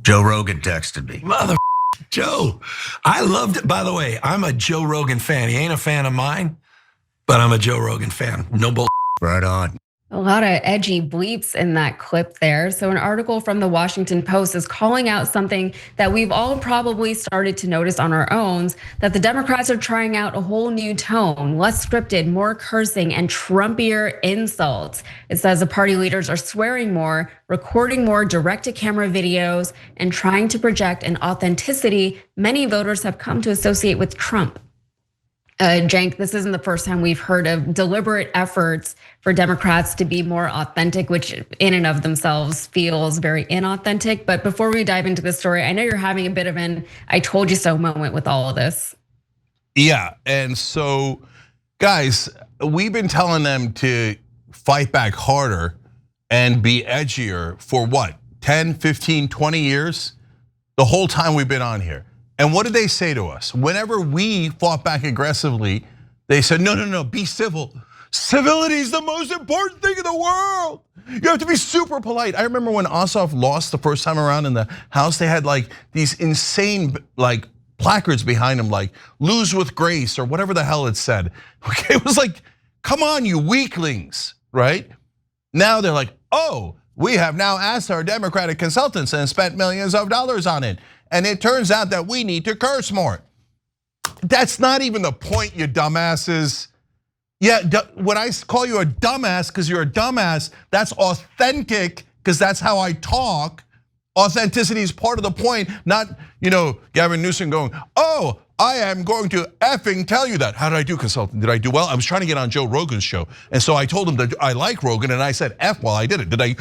Joe Rogan texted me. Mother Joe. I loved it. By the way, I'm a Joe Rogan fan. He ain't a fan of mine, but I'm a Joe Rogan fan. No bull. Right on. A lot of edgy bleeps in that clip there. So an article from the Washington Post is calling out something that we've all probably started to notice on our own, that the Democrats are trying out a whole new tone, less scripted, more cursing, and Trumpier insults. It says the party leaders are swearing more, recording more direct-to-camera videos, and trying to project an authenticity many voters have come to associate with Trump. Cenk, this isn't the first time we've heard of deliberate efforts for Democrats to be more authentic, which in and of themselves feels very inauthentic. But before we dive into this story, I know you're having a bit of an I told you so moment with all of this. Yeah, and so guys, we've been telling them to fight back harder and be edgier for what, 10, 15, 20 years? The whole time we've been on here. And what did they say to us? Whenever we fought back aggressively, they said, no, be civil. Civility is the most important thing in the world. You have to be super polite. I remember when Ossoff lost the first time around in the House, they had like these insane like placards behind him, like lose with grace or whatever the hell it said. Okay, it was like, come on, you weaklings, right? Now they're like, oh, we have now asked our Democratic consultants and spent millions of dollars on it. And it turns out that we need to curse more. That's not even the point, you dumbasses. Yeah, when I call you a dumbass because you're a dumbass, that's authentic because that's how I talk. Authenticity is part of the point, not Gavin Newsom going, oh, I am going to effing tell you that. How did I do, consultant? Did I do well? I was trying to get on Joe Rogan's show. And so I told him that I like Rogan and I said F while I did it. Did I,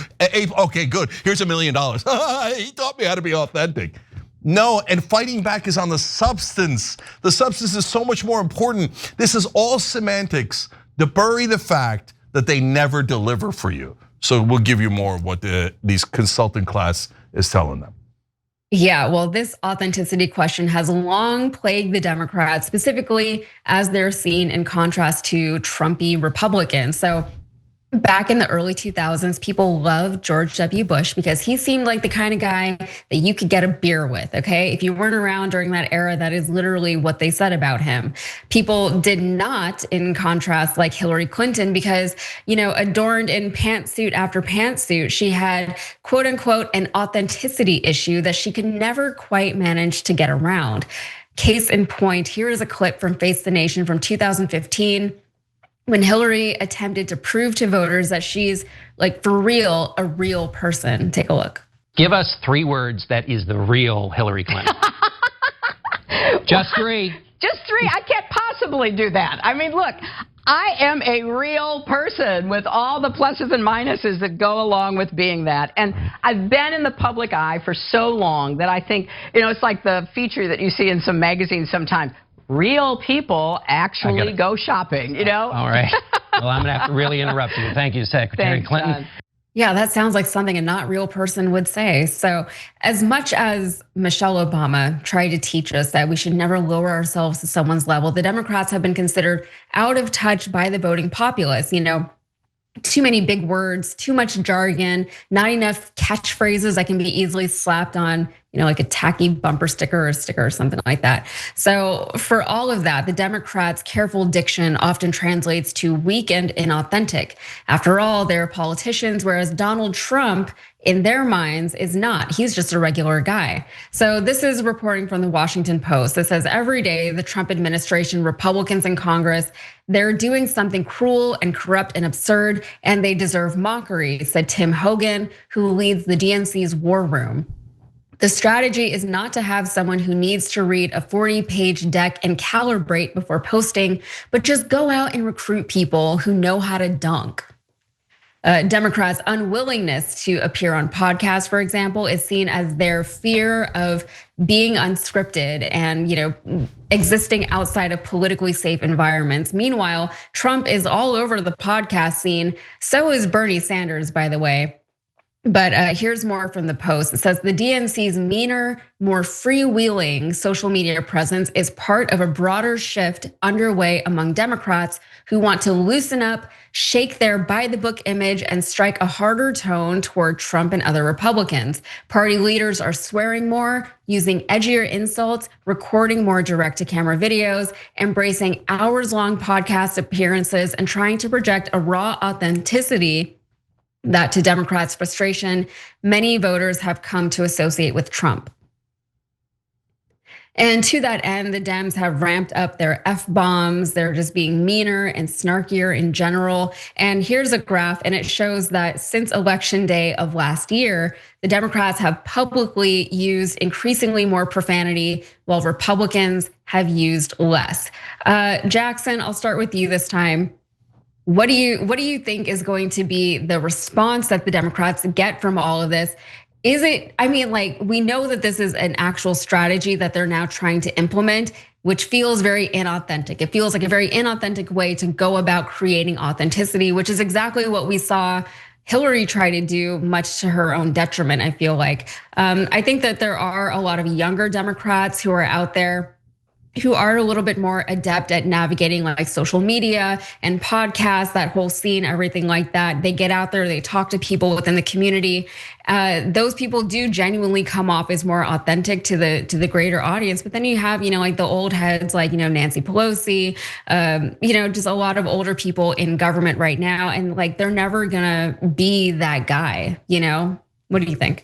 okay, good, here's $1 million. He taught me how to be authentic. No, and fighting back is on the substance. The substance is so much more important. This is all semantics to bury the fact that they never deliver for you. So we'll give you more of what these consultant class is telling them. Yeah, well, this authenticity question has long plagued the Democrats, specifically as they're seen in contrast to Trumpy Republicans. So back in the early 2000s, people loved George W. Bush because he seemed like the kind of guy that you could get a beer with, okay? If you weren't around during that era, that is literally what they said about him. People did not, in contrast, like Hillary Clinton because, adorned in pantsuit after pantsuit, she had, quote unquote, an authenticity issue that she could never quite manage to get around. Case in point, here is a clip from Face the Nation from 2015. When Hillary attempted to prove to voters that she's like for real, a real person. Take a look. Give us 3 words that is the real Hillary Clinton. Just 3. Just 3, I can't possibly do that. I mean, look, I am a real person with all the pluses and minuses that go along with being that. And I've been in the public eye for so long that I think, it's like the feature that you see in some magazines sometimes. Real people actually go shopping, All right. Well, I'm gonna have to really interrupt you. Thank you, Secretary Clinton. John. Yeah, that sounds like something a not real person would say. So as much as Michelle Obama tried to teach us that we should never lower ourselves to someone's level, the Democrats have been considered out of touch by the voting populace. Too many big words, too much jargon, not enough catchphrases that can be easily slapped on, like a tacky bumper sticker or a sticker or something like that. So for all of that, the Democrats' careful diction often translates to weak and inauthentic. After all, they're politicians, whereas Donald Trump, in their minds, is not. He's just a regular guy. So this is reporting from the Washington Post that says every day the Trump administration, Republicans in Congress, they're doing something cruel and corrupt and absurd, and they deserve mockery, said Tim Hogan, who leads the DNC's war room. The strategy is not to have someone who needs to read a 40-page deck and calibrate before posting, but just go out and recruit people who know how to dunk. Democrats' unwillingness to appear on podcasts, for example, is seen as their fear of being unscripted and existing outside of politically safe environments. Meanwhile, Trump is all over the podcast scene. So is Bernie Sanders, by the way. But here's more from the Post. It says the DNC's meaner, more freewheeling social media presence is part of a broader shift underway among Democrats who want to loosen up, shake their by-the-book image, and strike a harder tone toward Trump and other Republicans. Party leaders are swearing more, using edgier insults, recording more direct-to-camera videos, embracing hours-long podcast appearances, and trying to project a raw authenticity that, to Democrats' frustration, many voters have come to associate with Trump. And to that end, the Dems have ramped up their F-bombs. They're just being meaner and snarkier in general. And here's a graph, and it shows that since Election Day of last year, the Democrats have publicly used increasingly more profanity, while Republicans have used less. Jackson, I'll start with you this time. What do you think is going to be the response that the Democrats get from all of this? Is it, I mean, like, we know that this is an actual strategy that they're now trying to implement, which feels very inauthentic. It feels like a very inauthentic way to go about creating authenticity, which is exactly what we saw Hillary try to do, much to her own detriment, I feel like. I think that there are a lot of younger Democrats who are out there who are a little bit more adept at navigating like social media and podcasts, that whole scene, everything like that. They get out there, they talk to people within the community. Those people do genuinely come off as more authentic to the greater audience. But then you have, like the old heads like, Nancy Pelosi, just a lot of older people in government right now. And like, they're never gonna be that guy, What do you think?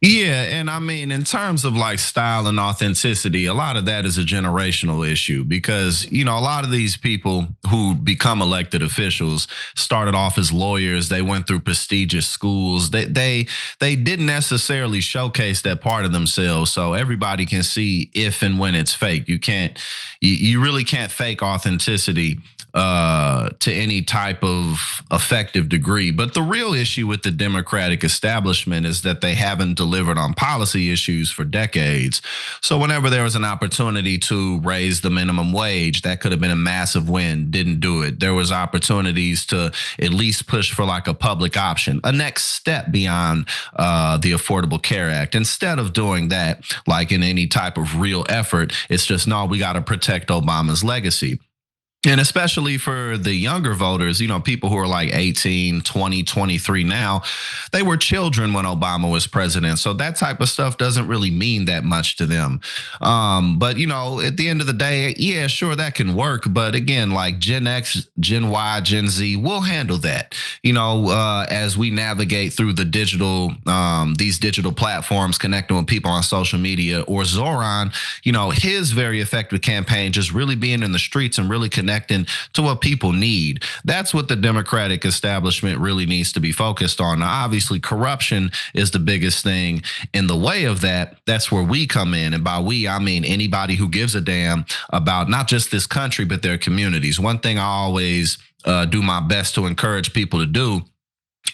Yeah, and I mean, in terms of like style and authenticity, a lot of that is a generational issue because, a lot of these people who become elected officials started off as lawyers. They went through prestigious schools. They didn't necessarily showcase that part of themselves, so everybody can see if and when it's fake. You really can't fake authenticity to any type of effective degree. But the real issue with the Democratic establishment is that they haven't delivered on policy issues for decades. So whenever there was an opportunity to raise the minimum wage, that could have been a massive win, didn't do it. There was opportunities to at least push for like a public option, a next step beyond the Affordable Care Act. Instead of doing that, like in any type of real effort, it's just, no, we got to protect Obama's legacy. And especially for the younger voters, people who are like 18, 20, 23 now, they were children when Obama was president. So that type of stuff doesn't really mean that much to them. But, at the end of the day, yeah, sure, that can work. But again, like Gen X, Gen Y, Gen Z, we'll handle that, as we navigate through the these digital platforms, connecting with people on social media, or Zoran, his very effective campaign, just really being in the streets and really connecting to what people need. That's what the Democratic establishment really needs to be focused on. Now, obviously, corruption is the biggest thing in the way of that. That's where we come in. And by we, I mean anybody who gives a damn about not just this country, but their communities. One thing I always do my best to encourage people to do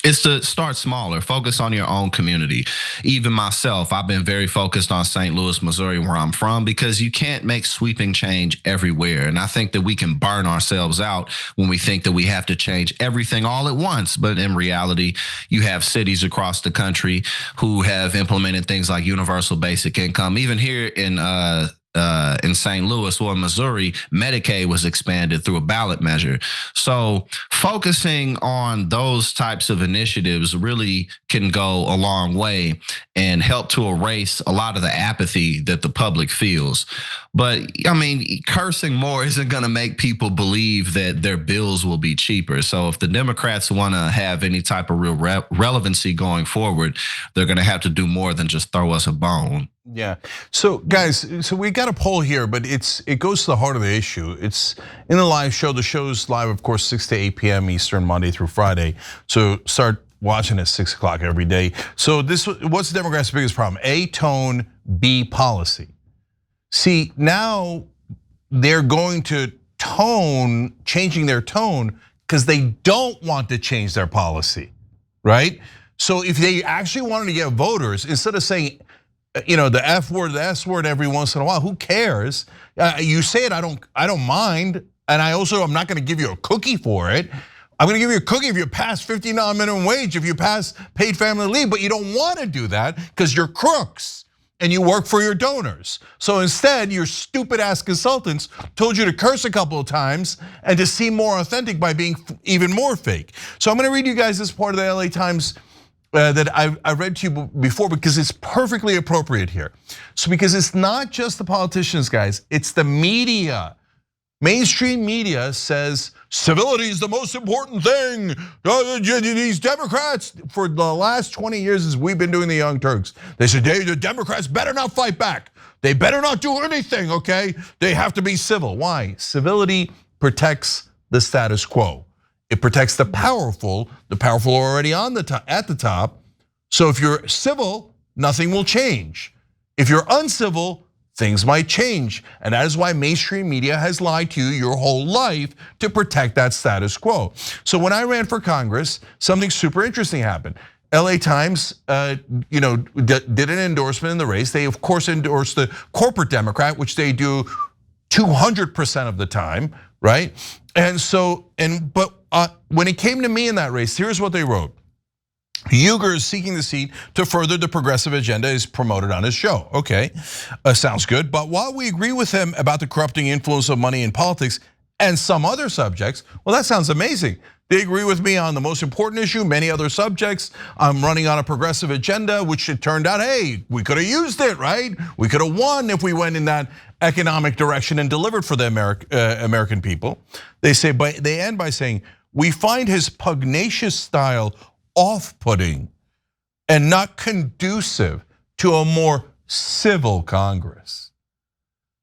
is to start smaller, focus on your own community. Even myself, I've been very focused on St. Louis, Missouri, where I'm from, because you can't make sweeping change everywhere. And I think that we can burn ourselves out when we think that we have to change everything all at once. But in reality, you have cities across the country who have implemented things like universal basic income. Even here in St. Louis or Missouri, Medicaid was expanded through a ballot measure. So focusing on those types of initiatives really can go a long way and help to erase a lot of the apathy that the public feels. But I mean, cursing more isn't going to make people believe that their bills will be cheaper. So if the Democrats want to have any type of real relevancy going forward, they're going to have to do more than just throw us a bone. Yeah. So guys, we got a poll here, but it goes to the heart of the issue. It's in the live show. The show's live, of course, 6 to 8 p.m. Eastern, Monday through Friday. So start watching at 6 o'clock every day. So what's the Democrats' biggest problem? A, tone, B, policy. See, now they're going to changing their tone because they don't want to change their policy, right? So if they actually wanted to get voters, instead of saying, the F word, the S word every once in a while, who cares? You say it, I don't mind. And I'm not gonna give you a cookie for it. I'm gonna give you a cookie if you pass $15 minimum wage, if you pass paid family leave, but you don't wanna do that because you're crooks and you work for your donors. So instead, your stupid ass consultants told you to curse a couple of times and to seem more authentic by being even more fake. So I'm gonna read you guys this part of the LA Times that I read to you before because it's perfectly appropriate here. So because it's not just the politicians, guys, it's the media. Mainstream media says civility is the most important thing. These Democrats, for the last 20 years as we've been doing the Young Turks, they said the Democrats better not fight back. They better not do anything, okay? They have to be civil. Why? Civility protects the status quo. It protects the powerful. The powerful are already on the top, at the top. So if you're civil, nothing will change. If you're uncivil, things might change. And that is why mainstream media has lied to you your whole life to protect that status quo. So when I ran for Congress, something super interesting happened. LA Times did an endorsement in the race. They of course endorsed the corporate Democrat, which they do 200% of the time, right? But when it came to me in that race, here's what they wrote. Uyghur is seeking the seat to further the progressive agenda is promoted on his show. Okay, sounds good. But while we agree with him about the corrupting influence of money in politics and some other subjects, well, that sounds amazing. They agree with me on the most important issue, many other subjects. I'm running on a progressive agenda, which it turned out, hey, we could have used it, right? We could have won if we went in that economic direction and delivered for the American people. They say, but they end by saying, we find his pugnacious style off-putting and not conducive to a more civil Congress.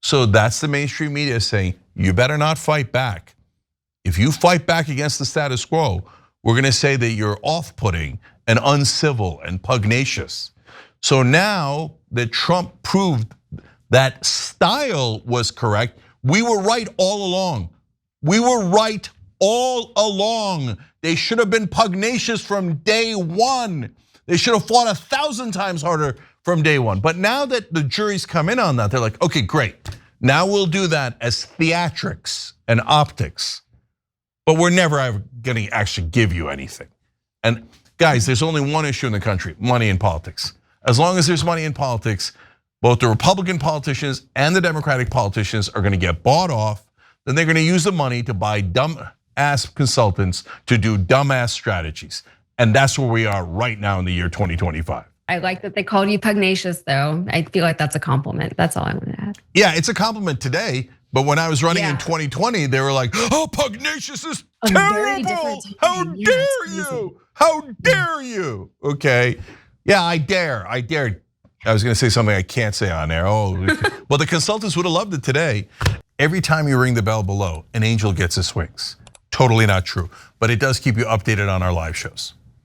So that's the mainstream media saying, you better not fight back. If you fight back against the status quo, we're gonna say that you're off-putting and uncivil and pugnacious. So now that Trump proved that style was correct, we were right all along. We were right all along. They should have been pugnacious from day one. They should have fought 1,000 times harder from day one. But now that the jury's come in on that, they're like, okay, great. Now we'll do that as theatrics and optics. But we're never ever gonna actually give you anything. And guys, there's only one issue in the country, money in politics. As long as there's money in politics, both the Republican politicians and the Democratic politicians are gonna get bought off. Then they're gonna use the money to buy dumb-ass consultants to do dumb-ass strategies. And that's where we are right now in the year 2025. I like that they called you pugnacious, though. I feel like that's a compliment. That's all I want to add. Yeah, it's a compliment today. But when I was running in 2020, they were like, oh, pugnacious is terrible. How dare you? How dare you? Okay. Yeah, I dare. I dared. I was gonna say something I can't say on air. Oh, well, the consultants would have loved it today. Every time you ring the bell below, an angel gets his wings. Totally not true, but it does keep you updated on our live shows.